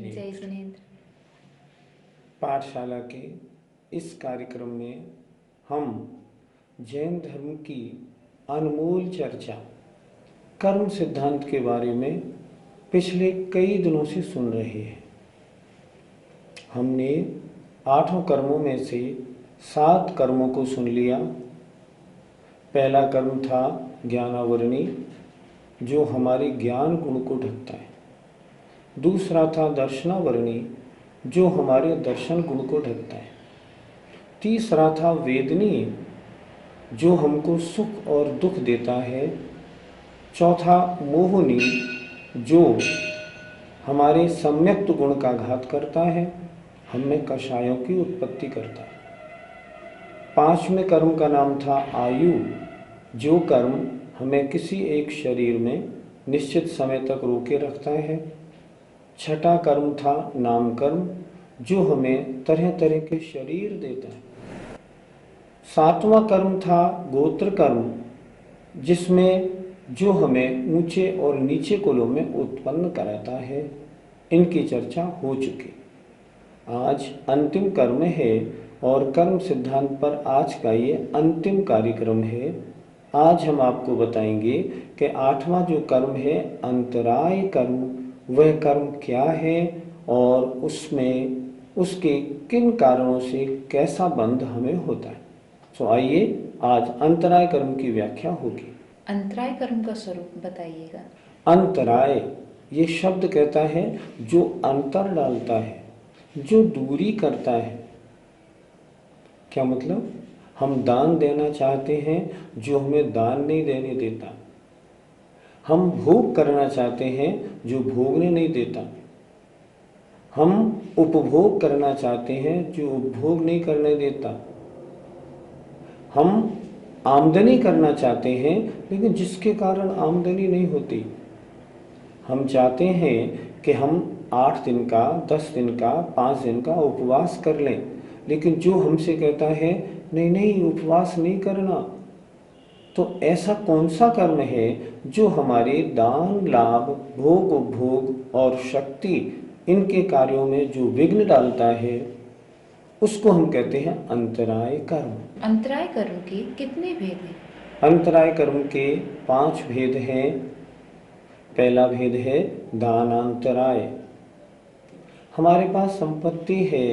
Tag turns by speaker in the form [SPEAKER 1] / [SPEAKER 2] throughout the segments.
[SPEAKER 1] जय सुनेंद्र।
[SPEAKER 2] पाठशाला के इस कार्यक्रम में हम जैन धर्म की अनमोल चर्चा कर्म सिद्धांत के बारे में पिछले कई दिनों से सुन रहे हैं। हमने 8 कर्मों में से 7 कर्मों को सुन लिया। पहला कर्म था ज्ञानावरणी, जो हमारे ज्ञान गुण को ढकता है। दूसरा था दर्शनावरणी, जो हमारे दर्शन गुण को ढकता है। तीसरा था वेदनीय, जो हमको सुख और दुख देता है। चौथा मोहनी, जो हमारे सम्यक्त गुण का घात करता है, हमें कषायों की उत्पत्ति करता है। 5वें कर्म का नाम था आयु, जो कर्म हमें किसी एक शरीर में निश्चित समय तक रोके रखता है। 6ठा कर्म था नाम कर्म, जो हमें तरह तरह के शरीर देता है। 7वां कर्म था गोत्र कर्म, जिसमें जो हमें ऊंचे और नीचे कुलों में उत्पन्न कराता है। इनकी चर्चा हो चुकी। आज अंतिम कर्म है और कर्म सिद्धांत पर आज का ये अंतिम कार्यक्रम है। आज हम आपको बताएंगे कि 8वां जो कर्म है अंतराय कर्म, वह कर्म क्या है और उसमें उसके किन कारणों से कैसा बंध हमें होता है। तो आइए आज अंतराय कर्म की व्याख्या होगी।
[SPEAKER 1] अंतराय कर्म का स्वरूप बताइएगा।
[SPEAKER 2] अंतराय ये शब्द कहता है जो अंतर डालता है, जो दूरी करता है। क्या मतलब? हम दान देना चाहते हैं, जो हमें दान नहीं देने देता। हम भोग करना चाहते हैं, जो भोगने नहीं देता। हम उपभोग करना चाहते हैं, जो उपभोग नहीं करने देता। हम आमदनी करना चाहते हैं, लेकिन जिसके कारण आमदनी नहीं होती। हम चाहते हैं कि हम 8 दिन का, 10 दिन का, 5 दिन का उपवास कर लें, लेकिन जो हमसे कहता है नहीं नहीं उपवास नहीं करना। तो ऐसा कौन सा कर्म है जो हमारे दान, लाभ, भोग, उपभोग और शक्ति, इनके कार्यों में जो विघ्न डालता है, उसको हम कहते हैं अंतराय कर्म।
[SPEAKER 1] अंतराय कर्म के कितने भेद हैं?
[SPEAKER 2] अंतराय कर्म के 5 भेद हैं। पहला भेद है दानांतराय। हमारे पास संपत्ति है,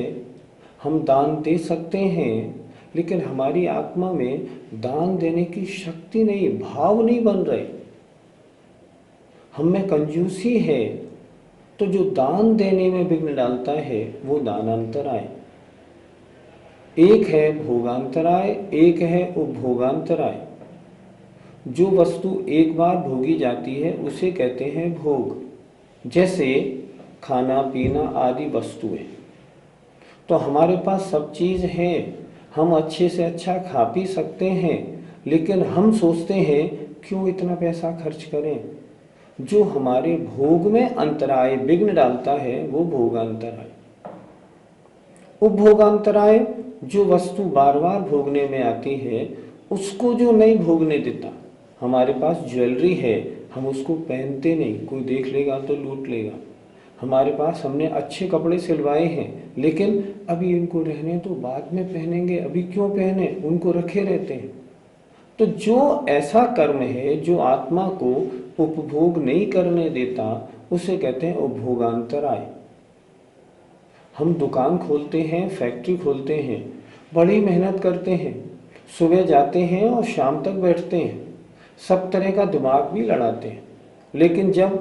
[SPEAKER 2] हम दान दे सकते हैं, लेकिन हमारी आत्मा में दान देने की शक्ति नहीं, भाव नहीं बन रहे। हम में कंजूसी है, तो जो दान देने में विघ्न डालता है वो दानांतराय। एक है भोगांतराय, एक है उपभोगांतराय। जो वस्तु एक बार भोगी जाती है उसे कहते हैं भोग। जैसे खाना पीना आदि वस्तुएं। तो हमारे पास सब चीज़ है, हम अच्छे से अच्छा खा पी सकते हैं, लेकिन हम सोचते हैं क्यों इतना पैसा खर्च करें। जो हमारे भोग में अंतराय विघ्न डालता है वो भोगांतराय। उपभोगांतराय, जो वस्तु बार बार भोगने में आती है उसको जो नहीं भोगने देता। हमारे पास ज्वेलरी है, हम उसको पहनते नहीं, कोई देख लेगा तो लूट लेगा। हमारे पास हमने अच्छे कपड़े सिलवाए हैं, लेकिन अभी इनको रहने तो बाद में पहनेंगे, अभी क्यों पहने, उनको रखे रहते हैं। तो जो ऐसा कर्म है जो आत्मा को उपभोग नहीं करने देता, उसे कहते हैं उपभोगांतराय। हम दुकान खोलते हैं, फैक्ट्री खोलते हैं, बड़ी मेहनत करते हैं, सुबह जाते हैं और शाम तक बैठते हैं, सब तरह का दिमाग भी लड़ाते हैं, लेकिन जब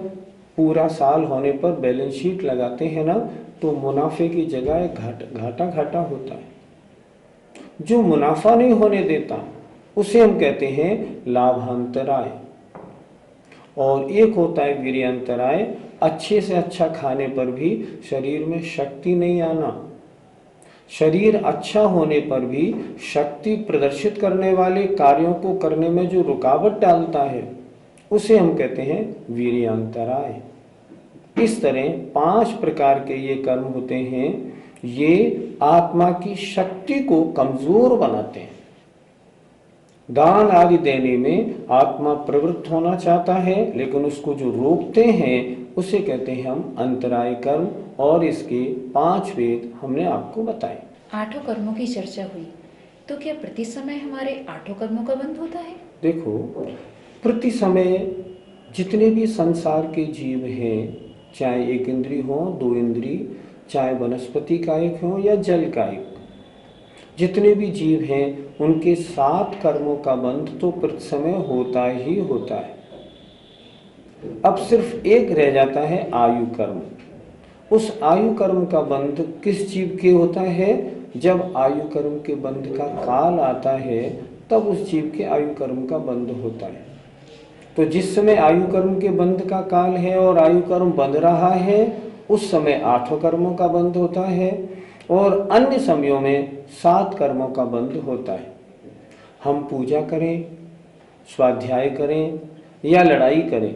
[SPEAKER 2] पूरा साल होने पर बैलेंस शीट लगाते हैं ना, तो मुनाफे की जगह घाटा घाटा होता है। जो मुनाफा नहीं होने देता उसे हम कहते हैं लाभांतराय। और एक होता है वीर्यांतराय, अच्छे से अच्छा खाने पर भी शरीर में शक्ति नहीं आना, शरीर अच्छा होने पर भी शक्ति प्रदर्शित करने वाले कार्यों को करने में जो रुकावट डालता है उसे हम कहते हैं वीर्यांतराय। इस तरह 5 प्रकार के ये कर्म होते हैं, ये आत्मा की शक्ति को कमजोर बनाते हैं। दान आदि देने में आत्मा प्रवृत्त होना चाहता है, लेकिन उसको जो रोकते हैं उसे कहते हैं हम अंतराय कर्म, और इसके 5 भेद हमने आपको बताए।
[SPEAKER 1] 8 कर्मों की चर्चा हुई, तो क्या प्रति समय हमारे 8 कर्मों का बंध होता है?
[SPEAKER 2] देखो, प्रति समय जितने भी संसार के जीव हैं, चाहे 1 इंद्री हो, 2 इंद्री, चाहे वनस्पति कायिक हो या जल कायिक, जितने भी जीव हैं उनके 7 कर्मों का बंध तो प्रति समय होता ही होता है। अब सिर्फ एक रह जाता है आयु कर्म। उस आयु कर्म का बंध किस जीव के होता है? जब आयु कर्म के बंध का काल आता है तब उस जीव के आयु कर्म का बंध होता है। तो जिस समय आयु कर्म के बंध का काल है और आयु कर्म बंध रहा है, उस समय 8 कर्मों का बंध होता है, और अन्य समयों में 7 कर्मों का बंध होता है। हम पूजा करें, स्वाध्याय करें या लड़ाई करें,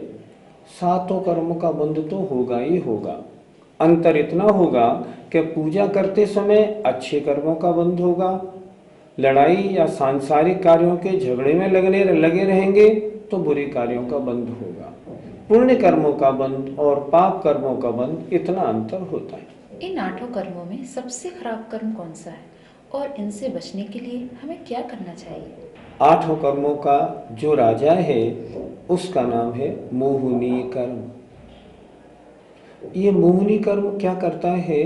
[SPEAKER 2] 7 कर्मों का बंध तो होगा ही होगा। अंतर इतना होगा कि पूजा करते समय अच्छे कर्मों का बंध होगा, लड़ाई या सांसारिक कार्यों के झगड़े में लगे रहेंगे तो बुरे कार्यों का बंध होगा। पुण्य कर्मों का बंध और पाप कर्मों का बंध, इतना अंतर होता है।
[SPEAKER 1] इन 8 कर्मों में सबसे खराब कर्म कौन सा है और इनसे बचने के लिए हमें क्या करना चाहिए?
[SPEAKER 2] 8 कर्मों का जो राजा है उसका नाम है मोहिनी कर्म। ये मोहिनी कर्म क्या करता है?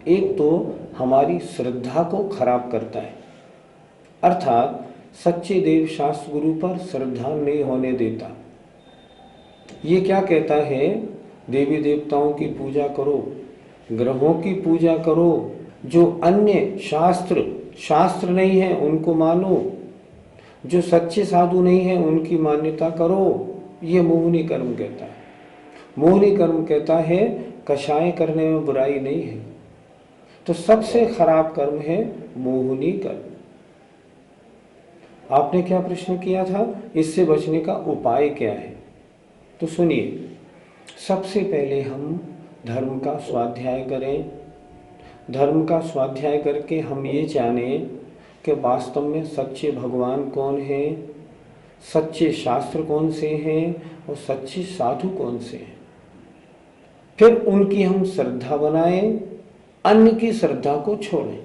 [SPEAKER 2] एक तो हमारी श्रद्धा को खराब करता है, अर्थात सच्चे देव शास्त्र गुरु पर श्रद्धा नहीं होने देता। ये क्या कहता है? देवी देवताओं की पूजा करो, ग्रहों की पूजा करो, जो अन्य शास्त्र नहीं है उनको मानो, जो सच्चे साधु नहीं है उनकी मान्यता करो। ये मोहिनी कर्म कहता है। मोहिनी कर्म कहता है कषाय करने में बुराई नहीं है। तो सबसे खराब कर्म है मोहिनी कर्म। आपने क्या प्रश्न किया था? इससे बचने का उपाय क्या है? तो सुनिए, सबसे पहले हम धर्म का स्वाध्याय करें। धर्म का स्वाध्याय करके हम ये जानें कि वास्तव में सच्चे भगवान कौन हैं, सच्चे शास्त्र कौन से हैं और सच्चे साधु कौन से हैं। फिर उनकी हम श्रद्धा बनाएं, अन्य की श्रद्धा को छोड़ें।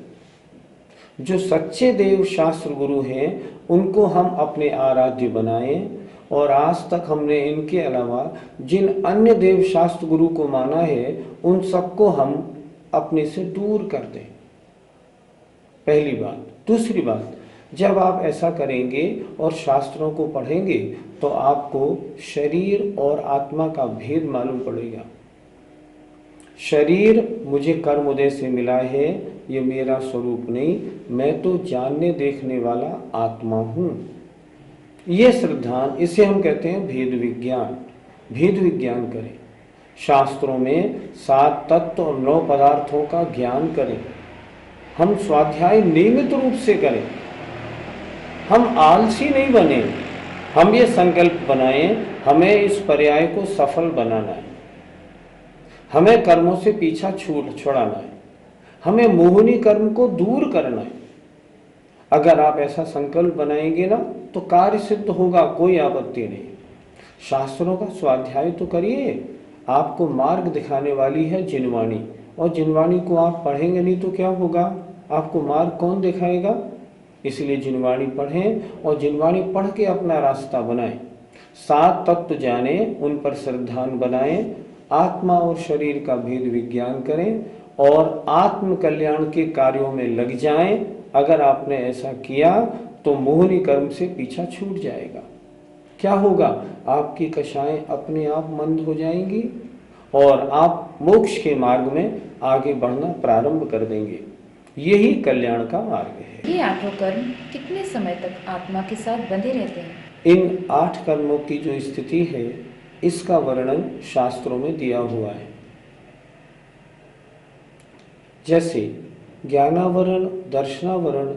[SPEAKER 2] जो सच्चे देव शास्त्र गुरु हैं उनको हम अपने आराध्य बनाएं, और आज तक हमने इनके अलावा जिन अन्य देव शास्त्र गुरु को माना है उन सबको हम अपने से दूर कर दें। पहली बात। दूसरी बात, जब आप ऐसा करेंगे और शास्त्रों को पढ़ेंगे तो आपको शरीर और आत्मा का भेद मालूम पड़ेगा। शरीर मुझे कर्म उदय से मिला है, ये मेरा स्वरूप नहीं, मैं तो जानने देखने वाला आत्मा हूँ। ये श्रद्धा, इसे हम कहते हैं भेद विज्ञान। भेद विज्ञान करें, शास्त्रों में 7 तत्व और 9 पदार्थों का ज्ञान करें। हम स्वाध्याय नियमित रूप से करें, हम आलसी नहीं बने। हम ये संकल्प बनाएं, हमें इस पर्याय को सफल बनाना है, हमें कर्मों से पीछा छुड़ाना है, हमें मोहिनी कर्म को दूर करना है। अगर आप ऐसा संकल्प बनाएंगे ना तो कार्य सिद्ध होगा, कोई आपत्ति नहीं। शास्त्रों का स्वाध्याय तो करिए। आपको मार्ग दिखाने वाली है जिनवाणी, और जिनवाणी को आप पढ़ेंगे नहीं तो क्या होगा? आपको मार्ग कौन दिखाएगा? इसलिए जिनवाणी पढ़ें और जिनवाणी पढ़ के अपना रास्ता बनाएं। 7 तत्व जानें, उन पर श्रद्धान बनाएं, आत्मा और शरीर का भेद विज्ञान करें और आत्म कल्याण के कार्यों में लग जाएं। अगर आपने ऐसा किया तो मोहिनी कर्म से पीछा छूट जाएगा। क्या होगा? आपकी कषाएं अपने आप मंद हो जाएंगी और आप मोक्ष के मार्ग में आगे बढ़ना प्रारंभ कर देंगे। यही कल्याण का मार्ग है।
[SPEAKER 1] ये 8 कर्म कितने समय तक आत्मा के साथ बंधे रहते हैं?
[SPEAKER 2] इन 8 कर्मों की जो स्थिति है इसका वर्णन शास्त्रों में दिया हुआ है। जैसे ज्ञानावरण, दर्शनावरण,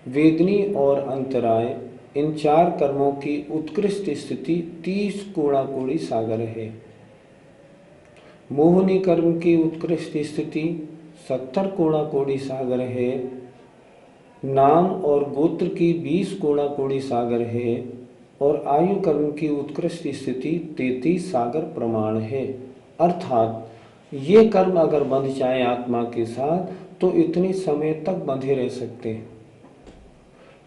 [SPEAKER 2] वेदनी और अंतराय, इन 4 कर्मों की उत्कृष्ट स्थिति 30 कोड़ाकोड़ी सागर है। मोहनी कर्म की उत्कृष्ट स्थिति 70 कोड़ाकोड़ी सागर है। नाम और गोत्र की 20 कोड़ाकोड़ी सागर है। और आयु कर्म की उत्कृष्ट स्थिति 33 सागर प्रमाण है। अर्थात ये कर्म अगर बंध जाए आत्मा के साथ तो इतने समय तक बंधे रह सकते हैं।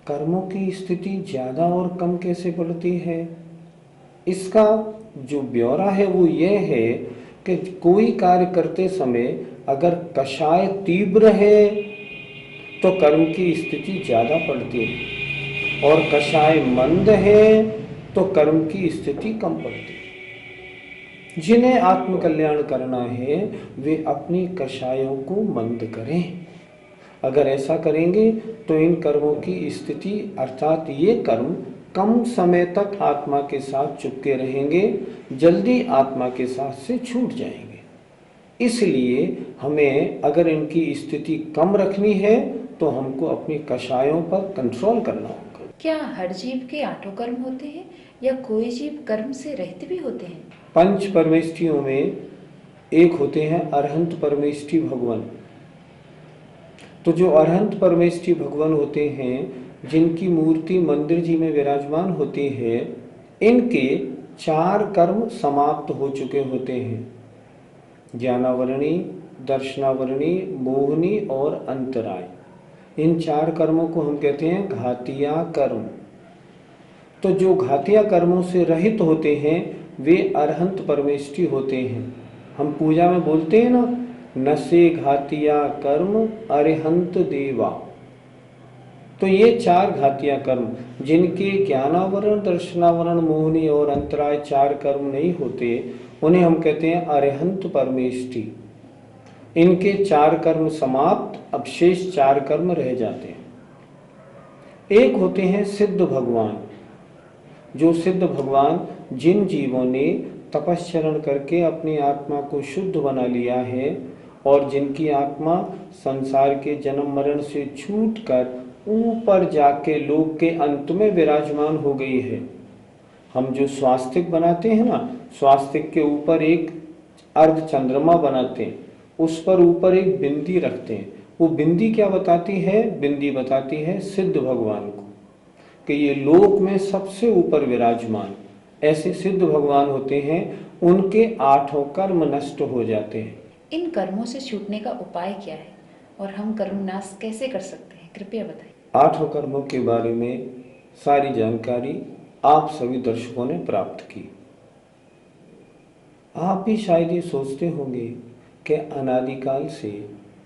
[SPEAKER 2] कर्मों की स्थिति ज़्यादा और कम कैसे पड़ती है, इसका जो ब्यौरा है वो ये है कि कोई कार्य करते समय अगर कषाय तीव्र है तो कर्म की स्थिति ज़्यादा पड़ती है, और कषाय मंद है तो कर्म की स्थिति कम पड़ती है। जिन्हें आत्मकल्याण करना है वे अपनी कषायों को मंद करें। अगर ऐसा करेंगे तो इन कर्मों की स्थिति अर्थात ये कर्म कम समय तक आत्मा के साथ चिपके रहेंगे, जल्दी आत्मा के साथ से छूट जाएंगे। इसलिए हमें अगर इनकी स्थिति कम रखनी है तो हमको अपनी कषायों पर कंट्रोल करना होगा।
[SPEAKER 1] क्या हर जीव के 8 कर्म होते हैं या कोई जीव कर्म से रहित भी होते हैं?
[SPEAKER 2] 5 परमेष्ठियों में एक होते हैं अरहंत परमेष्ठी भगवान। तो जो अरहंत परमेष्ठी भगवान होते हैं, जिनकी मूर्ति मंदिर जी में विराजमान होती है, इनके 4 कर्म समाप्त हो चुके होते हैं। ज्ञानावरणी, दर्शनावरणी, मोहनी और अंतराय। इन 4 कर्मों को हम कहते हैं घातिया कर्म। तो जो घातिया कर्मों से रहित होते हैं वे अरहंत परमेष्ठी होते हैं। हम पूजा में बोलते हैं ना, नसे घातिया कर्म अरिहंत देवा। तो ये 4 घातिया कर्म जिनके ज्ञानावरण, दर्शनावरण, मोहनी और अंतराय 4 कर्म नहीं होते, उन्हें हम कहते हैं अरिहंत परमेष्ठी। इनके 4 कर्म समाप्त, अब शेष 4 कर्म रह जाते हैं। एक होते हैं सिद्ध भगवान। जो सिद्ध भगवान जिन जीवों ने तपश्चरण करके अपनी आत्मा को शुद्ध बना लिया है और जिनकी आत्मा संसार के जन्म मरण से छूटकर ऊपर जाके लोक के अंत में विराजमान हो गई है। हम जो स्वास्तिक बनाते हैं ना, स्वास्तिक के ऊपर एक अर्ध चंद्रमा बनाते हैं, उस पर ऊपर एक बिंदी रखते हैं। वो बिंदी क्या बताती है? बिंदी बताती है सिद्ध भगवान को कि ये लोक में सबसे ऊपर विराजमान। ऐसे सिद्ध भगवान होते हैं, उनके 8 कर्म नष्ट हो जाते हैं।
[SPEAKER 1] इन कर्मों से छूटने का उपाय क्या है और हम कर्म नाश कैसे कर सकते हैं, कृपया बताइए।
[SPEAKER 2] 8 कर्मों के बारे में सारी जानकारी आप सभी दर्शकों ने प्राप्त की। आप भी शायद ये सोचते होंगे कि अनादिकाल से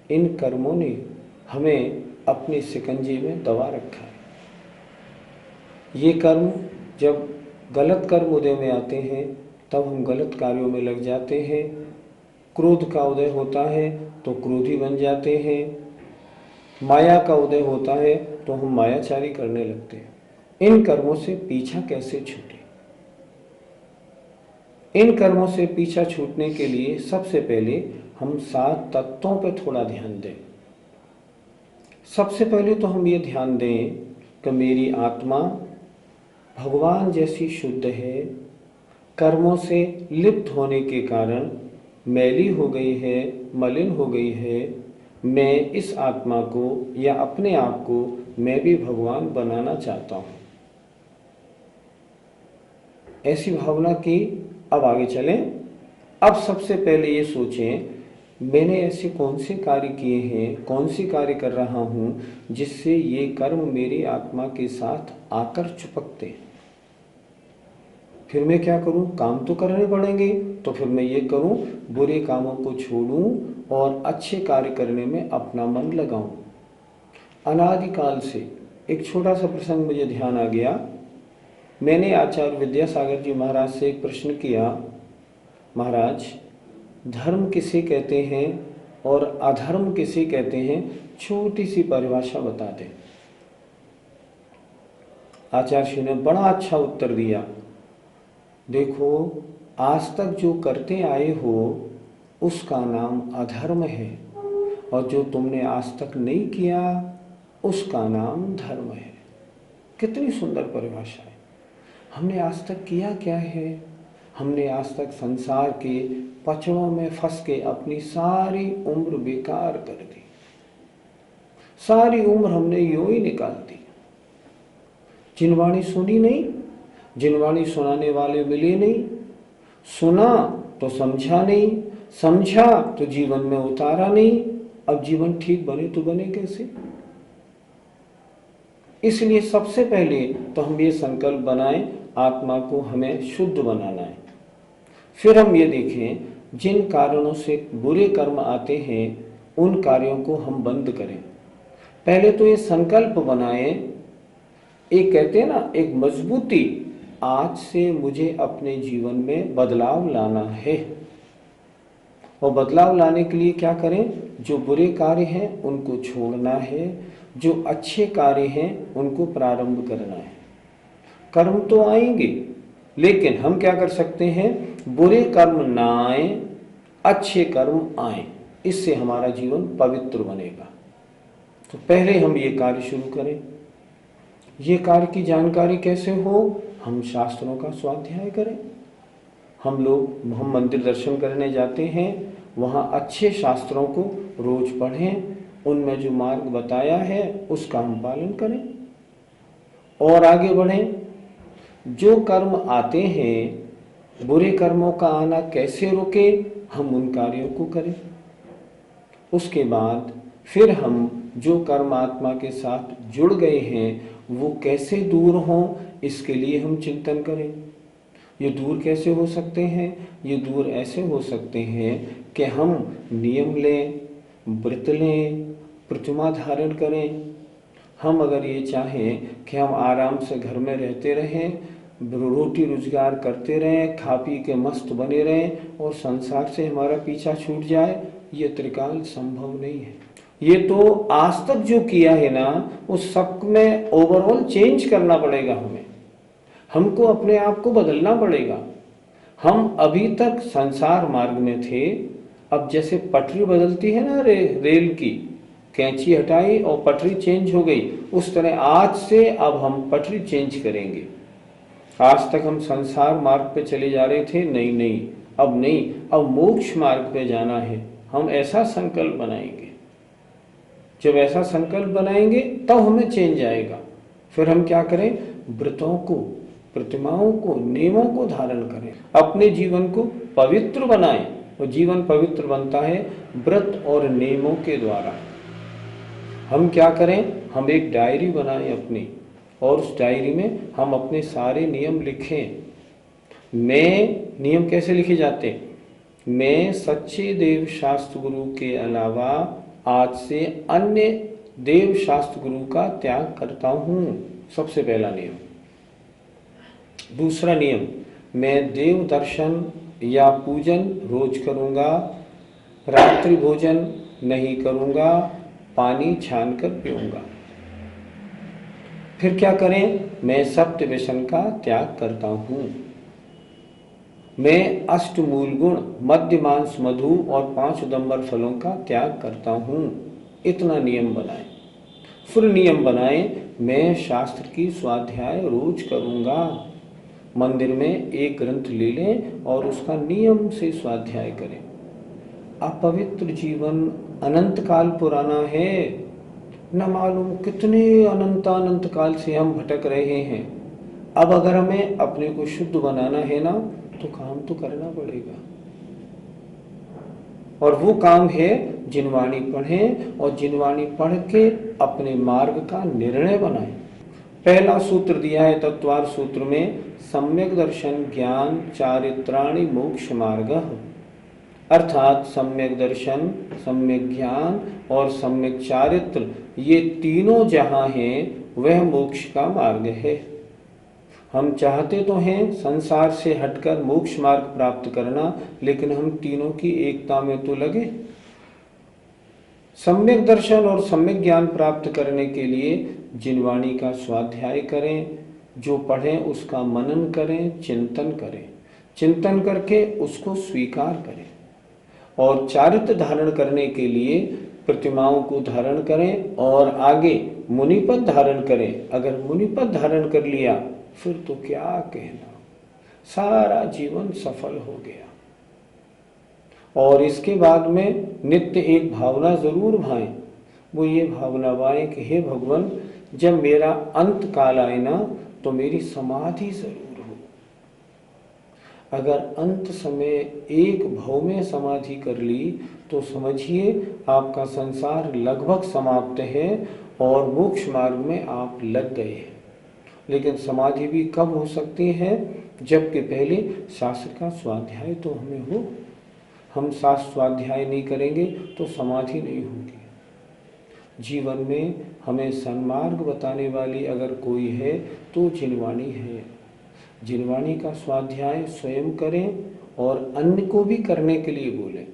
[SPEAKER 2] इन कर्मों ने हमें अपने शिकंजे में दबा रखा है। ये कर्म जब गलत कर्म उदय में आते हैं तब हम गलत कार्यों में लग जाते हैं। क्रोध का उदय होता है तो क्रोधी बन जाते हैं। माया का उदय होता है तो हम मायाचारी करने लगते हैं। इन कर्मों से पीछा कैसे छूटे? इन कर्मों से पीछा छूटने के लिए सबसे पहले हम 7 तत्वों पर थोड़ा ध्यान दें। सबसे पहले तो हम ये ध्यान दें कि मेरी आत्मा भगवान जैसी शुद्ध है, कर्मों से लिप्त होने के कारण मैली हो गई है, मलिन हो गई है। मैं इस आत्मा को या अपने आप को मैं भी भगवान बनाना चाहता हूँ। ऐसी भावना की। अब आगे चलें। अब सबसे पहले ये सोचें, मैंने ऐसे कौन से कार्य किए हैं, कौन से कार्य कर रहा हूँ जिससे ये कर्म मेरी आत्मा के साथ आकर चिपकते हैं। फिर मैं क्या करूं? काम तो करने पड़ेंगे, तो फिर मैं ये करूं, बुरे कामों को छोड़ूं और अच्छे कार्य करने में अपना मन लगाऊं। अनादिकाल से एक छोटा सा प्रसंग मुझे ध्यान आ गया। मैंने आचार्य विद्यासागर जी महाराज से एक प्रश्न किया, महाराज धर्म किसे कहते हैं और अधर्म किसे कहते हैं, छोटी सी परिभाषा बता दें। आचार्य जी ने बड़ा अच्छा उत्तर दिया। देखो, आज तक जो करते आए हो उसका नाम अधर्म है, और जो तुमने आज तक नहीं किया उसका नाम धर्म है। कितनी सुंदर परिभाषा है। हमने आज तक किया क्या है? हमने आज तक संसार के पचड़ों में फंस के अपनी सारी उम्र बेकार कर दी। सारी उम्र हमने यूं ही निकाल दी। जिनवाणी सुनी नहीं, जिनवाणी सुनाने वाले मिले नहीं, सुना तो समझा नहीं, समझा तो जीवन में उतारा नहीं। अब जीवन ठीक बने तो बने कैसे? इसलिए सबसे पहले तो हम ये संकल्प बनाएं, आत्मा को हमें शुद्ध बनाना है। फिर हम ये देखें जिन कारणों से बुरे कर्म आते हैं उन कार्यों को हम बंद करें। पहले तो ये संकल्प बनाएं, एक कहते हैं ना, एक मजबूती, आज से मुझे अपने जीवन में बदलाव लाना है। और बदलाव लाने के लिए क्या करें? जो बुरे कार्य हैं उनको छोड़ना है, जो अच्छे कार्य हैं उनको प्रारंभ करना है। कर्म तो आएंगे, लेकिन हम क्या कर सकते हैं? बुरे कर्म ना आए, अच्छे कर्म आए, इससे हमारा जीवन पवित्र बनेगा। तो पहले हम ये कार्य शुरू करें। ये कार्य की जानकारी कैसे हो? हम शास्त्रों का स्वाध्याय करें। हम मंदिर दर्शन करने जाते हैं, वहाँ अच्छे शास्त्रों को रोज पढ़ें, उनमें जो मार्ग बताया है उसका हम पालन करें और आगे बढ़ें। जो कर्म आते हैं, बुरे कर्मों का आना कैसे रोके, हम उन कार्यों को करें। उसके बाद फिर हम जो कर्म आत्मा के साथ जुड़ गए हैं वो कैसे दूर हों, इसके लिए हम चिंतन करें। ये दूर कैसे हो सकते हैं? ये दूर ऐसे हो सकते हैं कि हम नियम लें, व्रत लें, प्रतिमा धारण करें। हम अगर ये चाहें कि हम आराम से घर में रहते रहें, रोटी रोजगार करते रहें, खा पी के मस्त बने रहें और संसार से हमारा पीछा छूट जाए, ये त्रिकाल संभव नहीं है। ये तो आज तक जो किया है ना, उस सब में ओवरऑल चेंज करना पड़ेगा हमें। हमको अपने आप को बदलना पड़ेगा। हम अभी तक संसार मार्ग में थे, अब जैसे पटरी बदलती है ना रेल की, कैंची हटाई और पटरी चेंज हो गई, उस तरह आज से अब हम पटरी चेंज करेंगे। आज तक हम संसार मार्ग पे चले जा रहे थे, नहीं, अब नहीं, अब मोक्ष मार्ग पे जाना है। हम ऐसा संकल्प बनाएंगे। जब ऐसा संकल्प बनाएंगे तब हमें चेंज आएगा। फिर हम क्या करें? व्रतों को, प्रतिमाओं को, नियमों को धारण करें, अपने जीवन को पवित्र बनाएं। और जीवन पवित्र बनता है व्रत और नियमों के द्वारा। हम क्या करें? हम एक डायरी बनाएं अपनी, और उस डायरी में हम अपने सारे नियम लिखें। नियम कैसे लिखे जाते हैं? मैं सच्चे देव शास्त्र गुरु के अलावा आज से अन्य देव शास्त्र गुरु का त्याग करता हूं। सबसे पहला नियम। दूसरा नियम, मैं देव दर्शन या पूजन रोज करूंगा, रात्रि भोजन नहीं करूंगा, पानी छान कर पीऊंगा। फिर क्या करें? मैं सप्त व्यसन का त्याग करता हूं। मैं अष्टमूल गुण, मध्य मांस, मधु और 5 उदंबर फलों का त्याग करता हूं। इतना नियम बनाएं। फिर नियम बनाएं, मैं शास्त्र की स्वाध्याय रोज करूंगा। मंदिर में एक ग्रंथ ले लें और उसका नियम से स्वाध्याय करें। अपवित्र जीवन अनंत काल पुराना है, न मालूम कितने अनंत काल से हम भटक रहे हैं। अब अगर हमें अपने को शुद्ध बनाना है ना, तो काम तो करना पड़ेगा। और वो काम है जिनवाणी पढ़ें और जिनवाणी पढ़ के अपने मार्ग का निर्णय बनाएं। पहला सूत्र दिया है तत्वार सूत्र में, सम्यक दर्शन ज्ञान चारित्राणि मोक्ष मार्ग। अर्थात सम्यक दर्शन, सम्यक ज्ञान और सम्यक चारित्र, ये तीनों जहां हैं वह मोक्ष का मार्ग है। हम चाहते तो हैं संसार से हटकर मोक्ष मार्ग प्राप्त करना, लेकिन हम तीनों की एकता में तो लगे। सम्यक दर्शन और सम्यक ज्ञान प्राप्त करने के लिए जिनवाणी का स्वाध्याय करें, जो पढ़ें उसका मनन करें, चिंतन करें। चिंतन करके उसको स्वीकार करें और चारित्र धारण करने के लिए प्रतिमाओं को धारण करें और आगे मुनिपद धारण करें। अगर मुनिपद धारण कर लिया फिर तो क्या कहना, सारा जीवन सफल हो गया। और इसके बाद में नित्य एक भावना जरूर भाएं, वो ये भावना भाएं कि हे भगवान, जब मेरा अंत काल आए ना तो मेरी समाधि जरूर हो। अगर अंत समय एक भाव में समाधि कर ली तो समझिए आपका संसार लगभग समाप्त है और मोक्ष मार्ग में आप लग गए हैं। लेकिन समाधि भी कब हो सकती है? जबकि पहले शास्त्र का स्वाध्याय तो हमें हो। हम शास्त्र स्वाध्याय नहीं करेंगे तो समाधि नहीं होगी। जीवन में हमें सन्मार्ग बताने वाली अगर कोई है तो जिनवाणी है। जिनवाणी का स्वाध्याय स्वयं करें और अन्य को भी करने के लिए बोलें,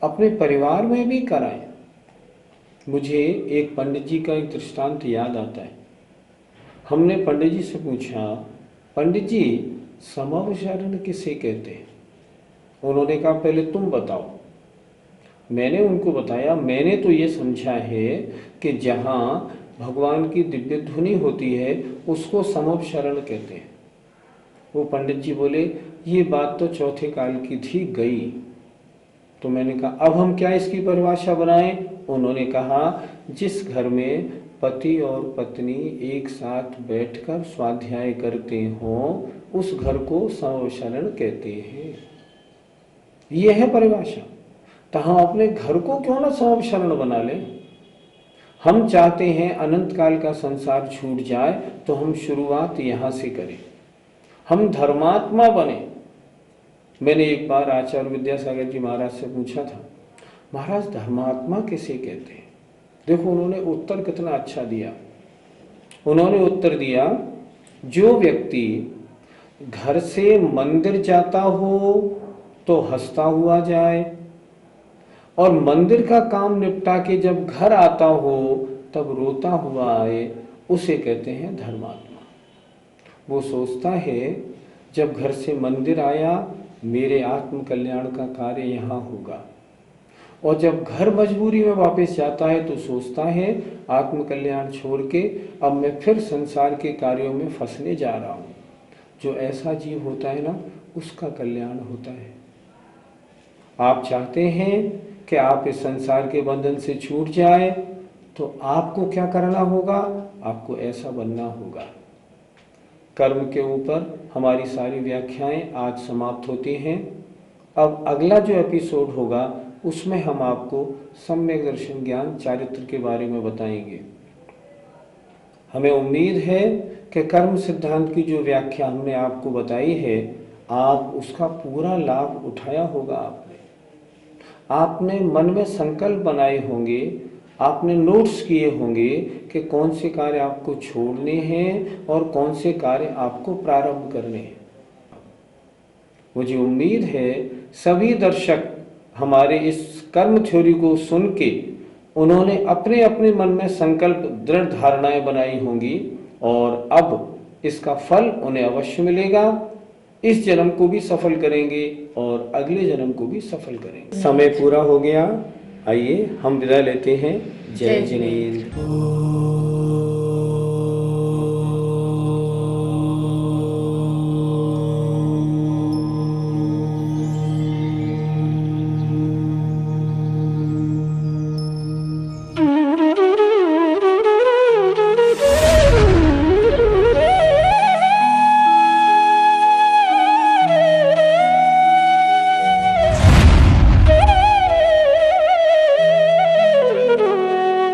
[SPEAKER 2] अपने परिवार में भी कराएं। मुझे एक पंडित जी का एक दृष्टांत याद आता है। हमने पंडित जी से पूछा, पंडित जी समवचरण किसे कहते हैं? उन्होंने कहा पहले तुम बताओ। मैंने उनको बताया, मैंने तो ये समझा है कि जहाँ भगवान की दिव्य ध्वनि होती है उसको समवचरण कहते हैं। वो पंडित जी बोले ये बात तो चौथे काल की थी, गई। तो मैंने कहा अब हम क्या इसकी परिभाषा बनाएं? उन्होंने कहा जिस घर में पति और पत्नी एक साथ बैठकर स्वाध्याय करते हों उस घर को समवचरण कहते हैं। यह है परिभाषा। तो हम अपने घर को क्यों ना समवचरण बना लें? हम चाहते हैं अनंत काल का संसार छूट जाए तो हम शुरुआत यहाँ से करें, हम धर्मात्मा बने। मैंने एक बार आचार्य विद्यासागर जी महाराज से पूछा था, महाराज धर्मात्मा किसे कहते हैं? देखो उन्होंने उत्तर कितना अच्छा दिया। उन्होंने उत्तर दिया, जो व्यक्ति घर से मंदिर जाता हो तो हंसता हुआ जाए और मंदिर का काम निपटा के जब घर आता हो तब रोता हुआ आए, उसे कहते हैं धर्मात्मा। वो सोचता है जब घर से मंदिर आया मेरे आत्म कल्याण का कार्य यहाँ होगा, और जब घर मजबूरी में वापस जाता है तो सोचता है आत्म कल्याण छोड़ के अब मैं फिर संसार के कार्यों में फंसने जा रहा हूँ। जो ऐसा जीव होता है ना उसका कल्याण होता है। आप चाहते हैं कि आप इस संसार के बंधन से छूट जाए तो आपको क्या करना होगा? आपको ऐसा बनना होगा। कर्म के ऊपर हमारी सारी व्याख्याएं आज समाप्त होती हैं। अब अगला जो एपिसोड होगा उसमें हम आपको सम्यक दर्शन ज्ञान चारित्र के बारे में बताएंगे। हमें उम्मीद है कि कर्म सिद्धांत की जो व्याख्या हमने आपको बताई है आप उसका पूरा लाभ उठाया होगा। आपने मन में संकल्प बनाए होंगे, आपने नोट्स किए होंगे कि कौन से कार्य आपको छोड़ने हैं और कौन से कार्य आपको प्रारंभ करने हैं। मुझे उम्मीद है सभी दर्शक हमारे इस कर्म थ्योरी को सुन के उन्होंने अपने अपने मन में संकल्प दृढ़ धारणाएं बनाई होंगी और अब इसका फल उन्हें अवश्य मिलेगा। इस जन्म को भी सफल करेंगे और अगले जन्म को भी सफल करेंगे। समय पूरा हो गया, आइए हम विदा लेते हैं। जय जिनेंद्र।